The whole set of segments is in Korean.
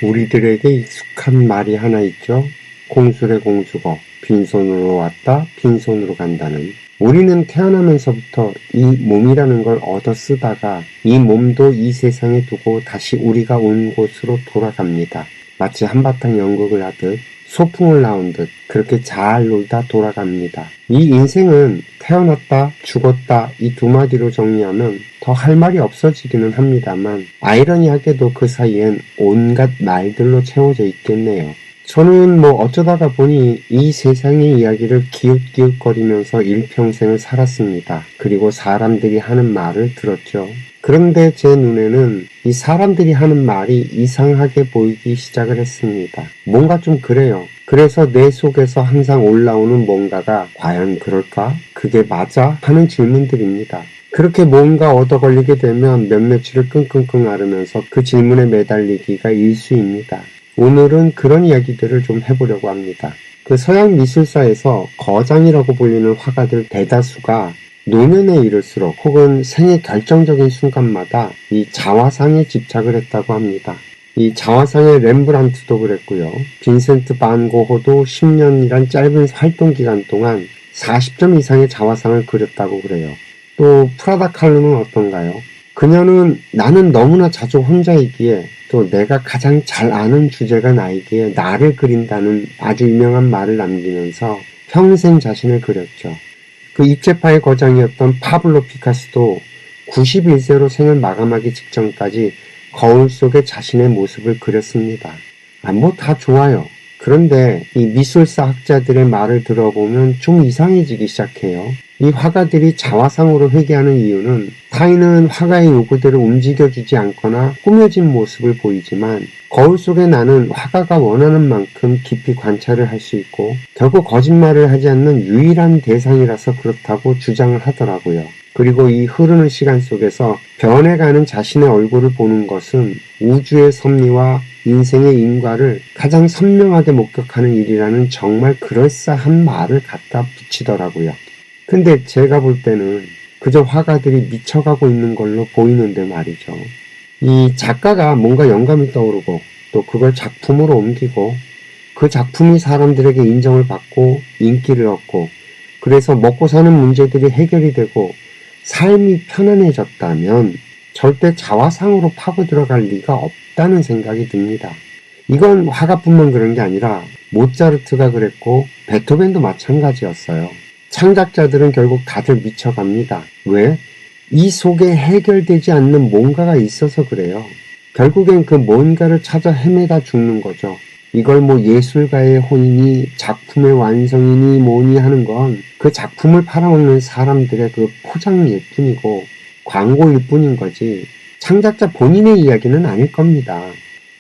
우리들에게 익숙한 말이 하나 있죠. 공술의 공수거, 빈손으로 왔다 빈손으로 간다는. 우리는 태어나면서부터 이 몸이라는 걸 얻어 쓰다가 이 몸도 이 세상에 두고 다시 우리가 온 곳으로 돌아갑니다. 마치 한바탕 연극을 하듯 소풍을 나온 듯 그렇게 잘 놀다 돌아갑니다. 이 인생은 태어났다 죽었다 이 두 마디로 정리하면 더 할 말이 없어지기는 합니다만 아이러니하게도 그 사이엔 온갖 말들로 채워져 있겠네요. 저는 어쩌다가 보니 이 세상의 이야기를 기웃기웃거리면서 일평생을 살았습니다. 그리고 사람들이 하는 말을 들었죠. 그런데 제 눈에는 이 사람들이 하는 말이 이상하게 보이기 시작을 했습니다. 뭔가 좀 그래요. 그래서 내 속에서 항상 올라오는 뭔가가 과연 그럴까? 그게 맞아? 하는 질문들입니다. 그렇게 뭔가 얻어 걸리게 되면 몇몇을 끙끙끙 앓으면서 그 질문에 매달리기가 일쑤입니다. 오늘은 그런 이야기들을 좀 해보려고 합니다. 그 서양 미술사에서 거장이라고 불리는 화가들 대다수가 노년에 이를수록 혹은 생의 결정적인 순간마다 이 자화상에 집착을 했다고 합니다. 이 자화상의 렘브란트도 그랬고요. 빈센트 반 고흐도 10년이란 짧은 활동 기간 동안 40점 이상의 자화상을 그렸다고 그래요. 또 프라다 칼로는 어떤가요? 그녀는 나는 너무나 자주 혼자이기에 또 내가 가장 잘 아는 주제가 나이기에 나를 그린다는 아주 유명한 말을 남기면서 평생 자신을 그렸죠. 그 입체파의 거장이었던 파블로 피카소도 91세로 생을 마감하기 직전까지 거울 속에 자신의 모습을 그렸습니다. 다 좋아요. 그런데 이 미술사 학자들의 말을 들어보면 좀 이상해지기 시작해요. 이 화가들이 자화상으로 회귀하는 이유는 타인은 화가의 요구대로 움직여주지 않거나 꾸며진 모습을 보이지만 거울 속에 나는 화가가 원하는 만큼 깊이 관찰을 할 수 있고 결국 거짓말을 하지 않는 유일한 대상이라서 그렇다고 주장을 하더라고요. 그리고 이 흐르는 시간 속에서 변해가는 자신의 얼굴을 보는 것은 우주의 섭리와 인생의 인과를 가장 선명하게 목격하는 일이라는 정말 그럴싸한 말을 갖다 붙이더라고요. 근데 제가 볼 때는 그저 화가들이 미쳐가고 있는 걸로 보이는데 말이죠. 이 작가가 뭔가 영감이 떠오르고 또 그걸 작품으로 옮기고 그 작품이 사람들에게 인정을 받고 인기를 얻고 그래서 먹고 사는 문제들이 해결이 되고 삶이 편안해졌다면 절대 자화상으로 파고 들어갈 리가 없다는 생각이 듭니다. 이건 화가뿐만 그런 게 아니라 모차르트가 그랬고 베토벤도 마찬가지였어요. 창작자들은 결국 다들 미쳐갑니다. 왜? 이 속에 해결되지 않는 뭔가가 있어서 그래요. 결국엔 그 뭔가를 찾아 헤매다 죽는 거죠. 이걸 예술가의 혼이니 작품의 완성이니 뭐니 하는 건 그 작품을 팔아먹는 사람들의 그 포장일 뿐이고 광고일 뿐인 거지 창작자 본인의 이야기는 아닐 겁니다.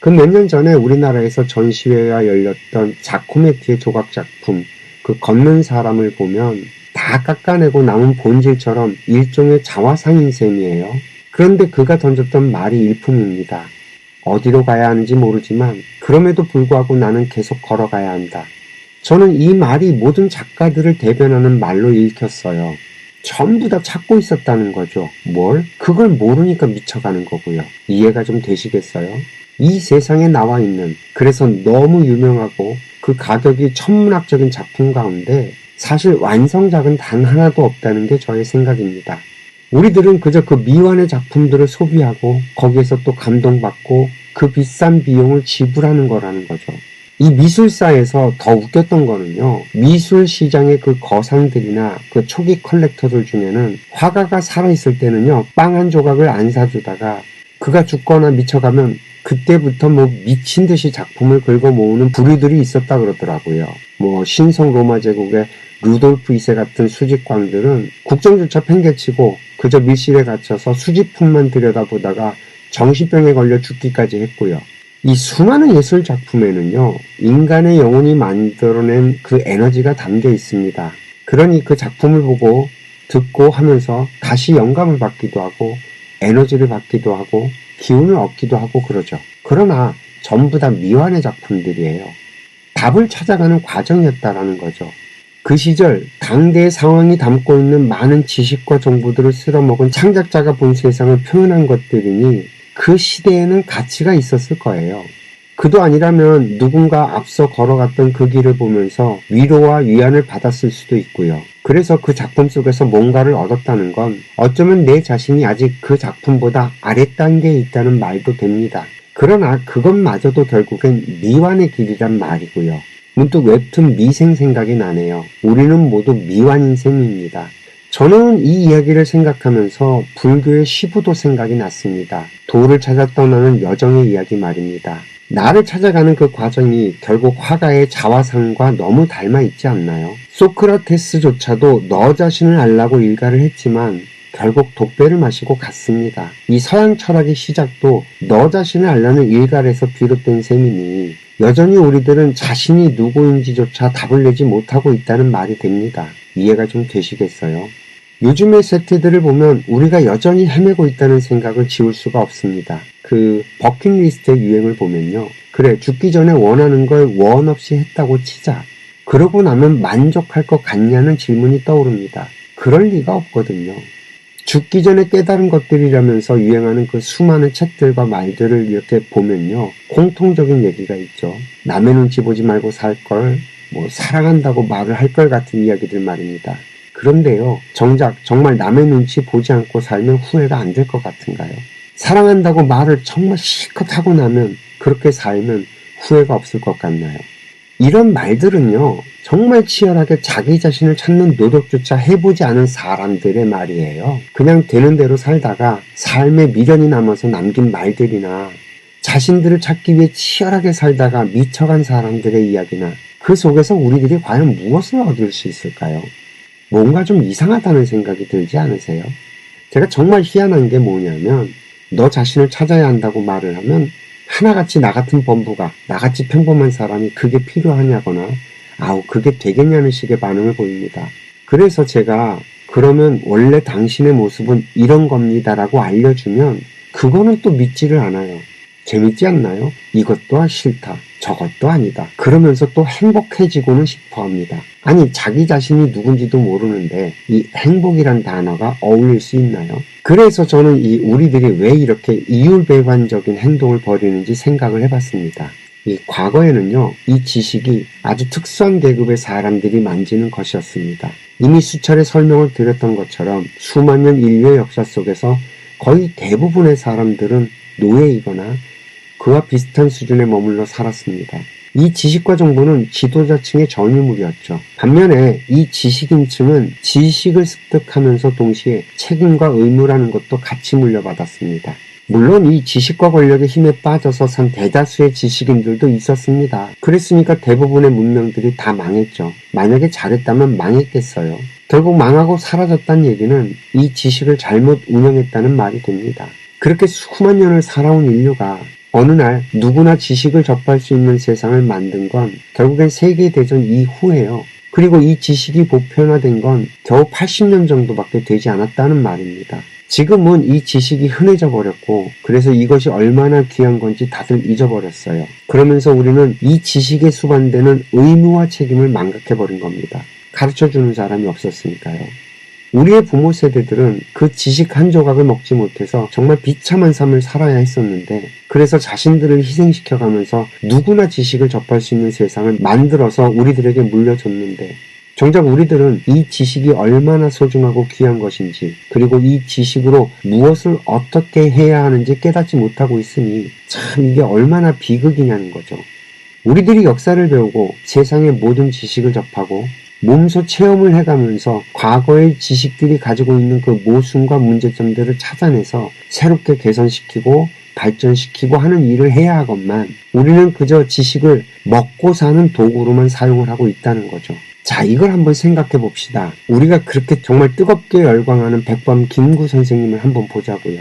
그 몇 년 전에 우리나라에서 전시회가 열렸던 자코메티의 조각 작품 그 걷는 사람을 보면 다 깎아내고 남은 본질처럼 일종의 자화상인 셈이에요. 그런데 그가 던졌던 말이 일품입니다. 어디로 가야 하는지 모르지만 그럼에도 불구하고 나는 계속 걸어가야 한다. 저는 이 말이 모든 작가들을 대변하는 말로 읽혔어요. 전부 다 찾고 있었다는 거죠. 뭘? 그걸 모르니까 미쳐가는 거고요. 이해가 좀 되시겠어요? 이 세상에 나와 있는 그래서 너무 유명하고 그 가격이 천문학적인 작품 가운데 사실 완성작은 단 하나도 없다는 게 저의 생각입니다. 우리들은 그저 그 미완의 작품들을 소비하고 거기에서 또 감동받고 그 비싼 비용을 지불하는 거라는 거죠. 이 미술사에서 더 웃겼던 거는요. 미술 시장의 그 거상들이나 그 초기 컬렉터들 중에는 화가가 살아있을 때는요. 빵 한 조각을 안 사주다가 그가 죽거나 미쳐가면 그때부터 미친 듯이 작품을 긁어 모으는 부류들이 있었다 그러더라고요. 신성 로마 제국의 루돌프 2세 같은 수집광들은 국정조차 팽개치고 그저 밀실에 갇혀서 수집품만 들여다보다가 정신병에 걸려 죽기까지 했고요. 이 수많은 예술 작품에는요, 인간의 영혼이 만들어낸 그 에너지가 담겨 있습니다. 그러니 그 작품을 보고 듣고 하면서 다시 영감을 받기도 하고 에너지를 받기도 하고 기운을 얻기도 하고 그러죠. 그러나 전부 다 미완의 작품들이에요. 답을 찾아가는 과정이었다라는 거죠. 그 시절 당대의 상황이 담고 있는 많은 지식과 정보들을 쓸어먹은 창작자가 본 세상을 표현한 것들이니 그 시대에는 가치가 있었을 거예요. 그도 아니라면 누군가 앞서 걸어갔던 그 길을 보면서 위로와 위안을 받았을 수도 있고요. 그래서 그 작품 속에서 뭔가를 얻었다는 건 어쩌면 내 자신이 아직 그 작품보다 아랫단계에 있다는 말도 됩니다. 그러나 그것마저도 결국엔 미완의 길이란 말이고요. 문득 웹툰 미생 생각이 나네요. 우리는 모두 미완인 셈입니다. 저는 이 이야기를 생각하면서 불교의 시부도 생각이 났습니다. 도를 찾아 떠나는 여정의 이야기 말입니다. 나를 찾아가는 그 과정이 결국 화가의 자화상과 너무 닮아 있지 않나요? 소크라테스조차도 너 자신을 알라고 일가를 했지만 결국 독배를 마시고 갔습니다. 이 서양 철학의 시작도 너 자신을 알라는 일갈에서 비롯된 셈이니 여전히 우리들은 자신이 누구인지조차 답을 내지 못하고 있다는 말이 됩니다. 이해가 좀 되시겠어요? 요즘의 세태들을 보면 우리가 여전히 헤매고 있다는 생각을 지울 수가 없습니다. 그 버킷리스트의 유행을 보면요. 그래, 죽기 전에 원하는 걸 원 없이 했다고 치자. 그러고 나면 만족할 것 같냐는 질문이 떠오릅니다. 그럴 리가 없거든요. 죽기 전에 깨달은 것들이라면서 유행하는 그 수많은 책들과 말들을 이렇게 보면요. 공통적인 얘기가 있죠. 남의 눈치 보지 말고 살 걸, 사랑한다고 말을 할 걸 같은 이야기들 말입니다. 그런데요. 정말 남의 눈치 보지 않고 살면 후회가 안 될 것 같은가요? 사랑한다고 말을 정말 실컷 하고 나면 그렇게 살면 후회가 없을 것 같나요? 이런 말들은요. 정말 치열하게 자기 자신을 찾는 노력조차 해보지 않은 사람들의 말이에요. 그냥 되는 대로 살다가 삶에 미련이 남아서 남긴 말들이나 자신들을 찾기 위해 치열하게 살다가 미쳐간 사람들의 이야기나 그 속에서 우리들이 과연 무엇을 얻을 수 있을까요? 뭔가 좀 이상하다는 생각이 들지 않으세요? 제가 정말 희한한 게 뭐냐면 너 자신을 찾아야 한다고 말을 하면 하나같이 나 같은 범부가 나같이 평범한 사람이 그게 필요하냐거나 그게 되겠냐는 식의 반응을 보입니다. 그래서 제가 그러면 원래 당신의 모습은 이런 겁니다라고 알려주면 그거는 또 믿지를 않아요. 재밌지 않나요? 이것도 싫다. 저것도 아니다. 그러면서 또 행복해지고는 싶어 합니다. 아니, 자기 자신이 누군지도 모르는데 이 행복이란 단어가 어울릴 수 있나요? 그래서 저는 우리들이 왜 이렇게 이율배반적인 행동을 벌이는지 생각을 해봤습니다. 이 과거에는요, 이 지식이 아주 특수한 계급의 사람들이 만지는 것이었습니다. 이미 수차례 설명을 드렸던 것처럼 수만 년 인류의 역사 속에서 거의 대부분의 사람들은 노예이거나 그와 비슷한 수준에 머물러 살았습니다. 이 지식과 정보는 지도자층의 전유물이었죠. 반면에 이 지식인층은 지식을 습득하면서 동시에 책임과 의무라는 것도 같이 물려받았습니다. 물론 이 지식과 권력의 힘에 빠져서 산 대다수의 지식인들도 있었습니다. 그랬으니까 대부분의 문명들이 다 망했죠. 만약에 잘했다면 망했겠어요. 결국 망하고 사라졌다는 얘기는 이 지식을 잘못 운영했다는 말이 됩니다. 그렇게 수만 년을 살아온 인류가 어느 날 누구나 지식을 접할 수 있는 세상을 만든 건 결국엔 세계대전 이후예요. 그리고 이 지식이 보편화된 건 겨우 80년 정도밖에 되지 않았다는 말입니다. 지금은 이 지식이 흔해져 버렸고 그래서 이것이 얼마나 귀한 건지 다들 잊어버렸어요. 그러면서 우리는 이 지식에 수반되는 의무와 책임을 망각해버린 겁니다. 가르쳐주는 사람이 없었으니까요. 우리의 부모 세대들은 그 지식 한 조각을 먹지 못해서 정말 비참한 삶을 살아야 했었는데 그래서 자신들을 희생시켜가면서 누구나 지식을 접할 수 있는 세상을 만들어서 우리들에게 물려줬는데 정작 우리들은 이 지식이 얼마나 소중하고 귀한 것인지 그리고 이 지식으로 무엇을 어떻게 해야 하는지 깨닫지 못하고 있으니 참 이게 얼마나 비극이냐는 거죠. 우리들이 역사를 배우고 세상의 모든 지식을 접하고 몸소 체험을 해가면서 과거의 지식들이 가지고 있는 그 모순과 문제점들을 찾아내서 새롭게 개선시키고 발전시키고 하는 일을 해야 하건만 우리는 그저 지식을 먹고 사는 도구로만 사용을 하고 있다는 거죠. 자, 이걸 한번 생각해 봅시다. 우리가 그렇게 정말 뜨겁게 열광하는 백범 김구 선생님을 한번 보자고요.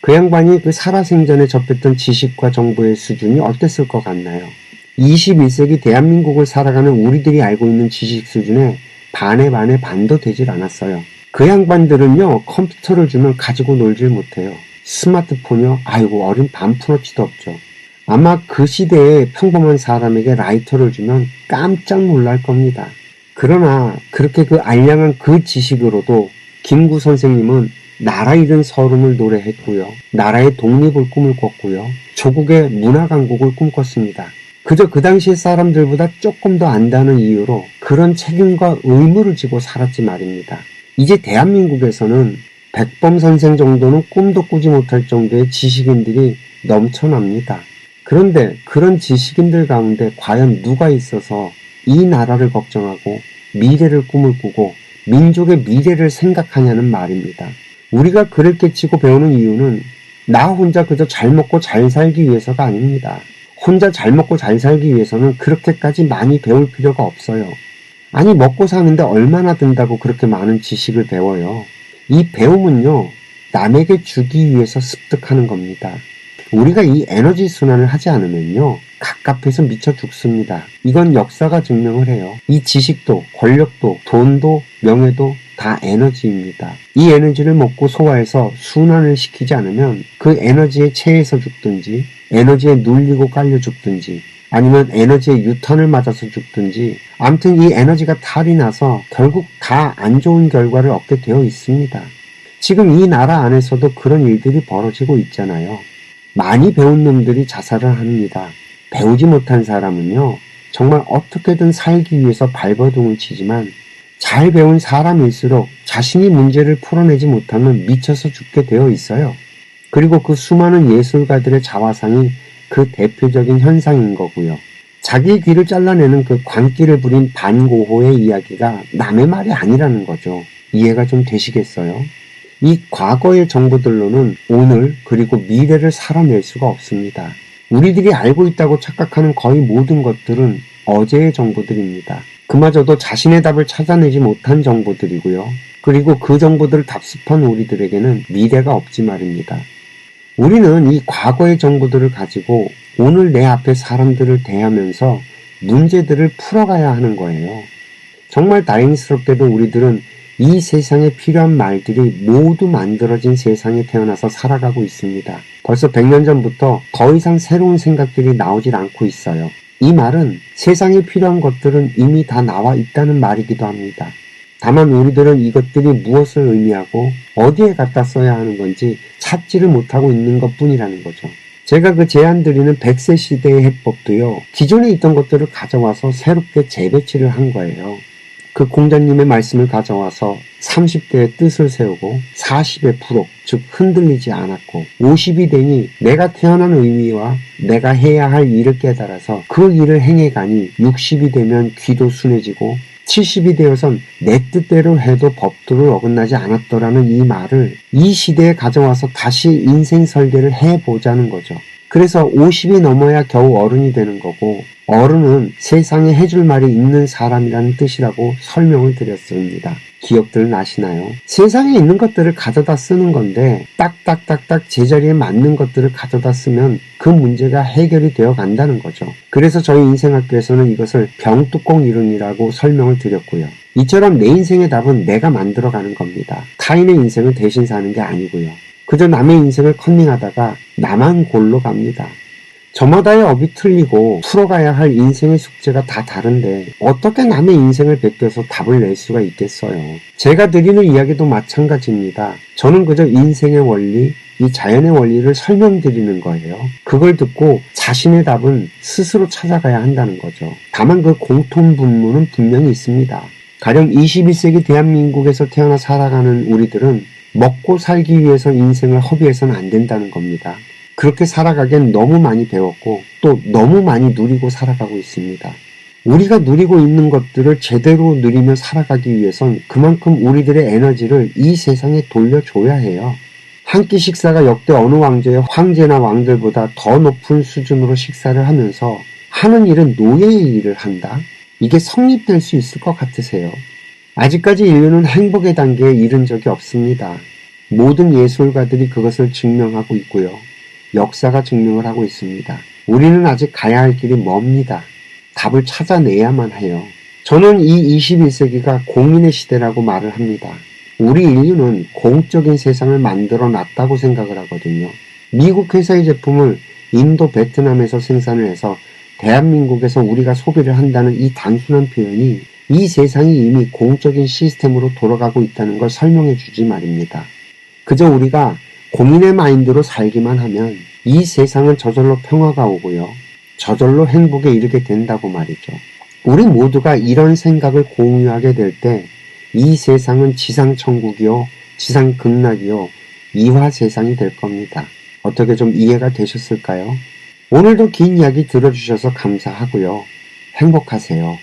그 양반이 그 살아생전에 접했던 지식과 정보의 수준이 어땠을 것 같나요? 21세기 대한민국을 살아가는 우리들이 알고 있는 지식 수준에 반의 반도 되질 않았어요. 그 양반들은요, 컴퓨터를 주면 가지고 놀질 못해요. 스마트폰이요? 아이고, 어린 반푼어치도 없죠. 아마 그 시대에 평범한 사람에게 라이터를 주면 깜짝 놀랄 겁니다. 그러나 그렇게 그 알량한 그 지식으로도 김구 선생님은 나라 잃은 서름을 노래했고요. 나라의 독립을 꿈을 꿨고요. 조국의 문화 강국을 꿈꿨습니다. 그저 그 당시의 사람들보다 조금 더 안다는 이유로 그런 책임과 의무를 지고 살았지 말입니다. 이제 대한민국에서는 백범 선생 정도는 꿈도 꾸지 못할 정도의 지식인들이 넘쳐납니다. 그런데 그런 지식인들 가운데 과연 누가 있어서 이 나라를 걱정하고 미래를 꿈을 꾸고 민족의 미래를 생각하냐는 말입니다. 우리가 글을 깨치고 배우는 이유는 나 혼자 그저 잘 먹고 잘 살기 위해서가 아닙니다. 혼자 잘 먹고 잘 살기 위해서는 그렇게까지 많이 배울 필요가 없어요. 아니 먹고 사는데 얼마나 든다고 그렇게 많은 지식을 배워요. 이 배움은요, 남에게 주기 위해서 습득하는 겁니다. 우리가 이 에너지 순환을 하지 않으면요, 갑갑해서 미쳐 죽습니다. 이건 역사가 증명을 해요. 이 지식도, 권력도, 돈도, 명예도 다 에너지입니다. 이 에너지를 먹고 소화해서 순환을 시키지 않으면 그 에너지에 체해서 죽든지, 에너지에 눌리고 깔려 죽든지, 아니면 에너지의 유턴을 맞아서 죽든지, 아무튼 이 에너지가 탈이 나서 결국 다 안 좋은 결과를 얻게 되어 있습니다. 지금 이 나라 안에서도 그런 일들이 벌어지고 있잖아요. 많이 배운 놈들이 자살을 합니다. 배우지 못한 사람은요, 정말 어떻게든 살기 위해서 발버둥을 치지만 잘 배운 사람일수록 자신이 문제를 풀어내지 못하면 미쳐서 죽게 되어 있어요. 그리고 그 수많은 예술가들의 자화상이 그 대표적인 현상인 거고요. 자기 귀를 잘라내는 그 광기를 부린 반고호의 이야기가 남의 말이 아니라는 거죠. 이해가 좀 되시겠어요? 이 과거의 정보들로는 오늘 그리고 미래를 살아낼 수가 없습니다. 우리들이 알고 있다고 착각하는 거의 모든 것들은 어제의 정보들입니다. 그마저도 자신의 답을 찾아내지 못한 정보들이고요. 그리고 그 정보들을 답습한 우리들에게는 미래가 없지 말입니다. 우리는 이 과거의 정보들을 가지고 오늘 내 앞에 사람들을 대하면서 문제들을 풀어가야 하는 거예요. 정말 다행스럽게도 우리들은 이 세상에 필요한 말들이 모두 만들어진 세상에 태어나서 살아가고 있습니다. 벌써 100년 전부터 더 이상 새로운 생각들이 나오질 않고 있어요. 이 말은 세상에 필요한 것들은 이미 다 나와 있다는 말이기도 합니다. 다만 우리들은 이것들이 무엇을 의미하고 어디에 갖다 써야 하는 건지 찾지를 못하고 있는 것뿐이라는 거죠. 제가 그 제안드리는 100세 시대의 해법도요, 기존에 있던 것들을 가져와서 새롭게 재배치를 한 거예요. 그 공자님의 말씀을 가져와서 30대의 뜻을 세우고 40의 부록, 즉 흔들리지 않았고 50이 되니 내가 태어난 의미와 내가 해야 할 일을 깨달아서 그 일을 행해가니 60이 되면 귀도 순해지고 70이 되어선 내 뜻대로 해도 법도를 어긋나지 않았더라는 이 말을 이 시대에 가져와서 다시 인생 설계를 해보자는 거죠. 그래서 50이 넘어야 겨우 어른이 되는 거고, 어른은 세상에 해줄 말이 있는 사람이라는 뜻이라고 설명을 드렸습니다. 기억들 나시나요? 세상에 있는 것들을 가져다 쓰는 건데 딱딱딱딱 제자리에 맞는 것들을 가져다 쓰면 그 문제가 해결이 되어 간다는 거죠. 그래서 저희 인생학교에서는 이것을 병뚜껑 이론이라고 설명을 드렸고요. 이처럼 내 인생의 답은 내가 만들어가는 겁니다. 타인의 인생을 대신 사는 게 아니고요. 그저 남의 인생을 컨닝하다가 나만 골로 갑니다. 저마다의 업이 틀리고 풀어가야 할 인생의 숙제가 다 다른데 어떻게 남의 인생을 베껴서 답을 낼 수가 있겠어요. 제가 드리는 이야기도 마찬가지입니다. 저는 그저 인생의 원리, 이 자연의 원리를 설명드리는 거예요. 그걸 듣고 자신의 답은 스스로 찾아가야 한다는 거죠. 다만 그 공통분모는 분명히 있습니다. 가령 21세기 대한민국에서 태어나 살아가는 우리들은 먹고 살기 위해서 인생을 허비해서는 안 된다는 겁니다. 그렇게 살아가기엔 너무 많이 배웠고 또 너무 많이 누리고 살아가고 있습니다. 우리가 누리고 있는 것들을 제대로 누리며 살아가기 위해선 그만큼 우리들의 에너지를 이 세상에 돌려줘야 해요. 한 끼 식사가 역대 어느 왕조의 황제나 왕들보다 더 높은 수준으로 식사를 하면서 하는 일은 노예의 일을 한다? 이게 성립될 수 있을 것 같으세요? 아직까지 인류는 행복의 단계에 이른 적이 없습니다. 모든 예술가들이 그것을 증명하고 있고요. 역사가 증명을 하고 있습니다. 우리는 아직 가야 할 길이 멉니다. 답을 찾아내야만 해요. 저는 이 21세기가 공인의 시대라고 말을 합니다. 우리 인류는 공적인 세상을 만들어 놨다고 생각을 하거든요. 미국 회사의 제품을 인도, 베트남에서 생산을 해서 대한민국에서 우리가 소비를 한다는 이 단순한 표현이 이 세상이 이미 공적인 시스템으로 돌아가고 있다는 걸 설명해 주지 말입니다. 그저 우리가 고민의 마인드로 살기만 하면 이 세상은 저절로 평화가 오고요. 저절로 행복에 이르게 된다고 말이죠. 우리 모두가 이런 생각을 공유하게 될 때 이 세상은 지상천국이요, 지상극락이요, 이화 세상이 될 겁니다. 어떻게 좀 이해가 되셨을까요? 오늘도 긴 이야기 들어주셔서 감사하고요. 행복하세요.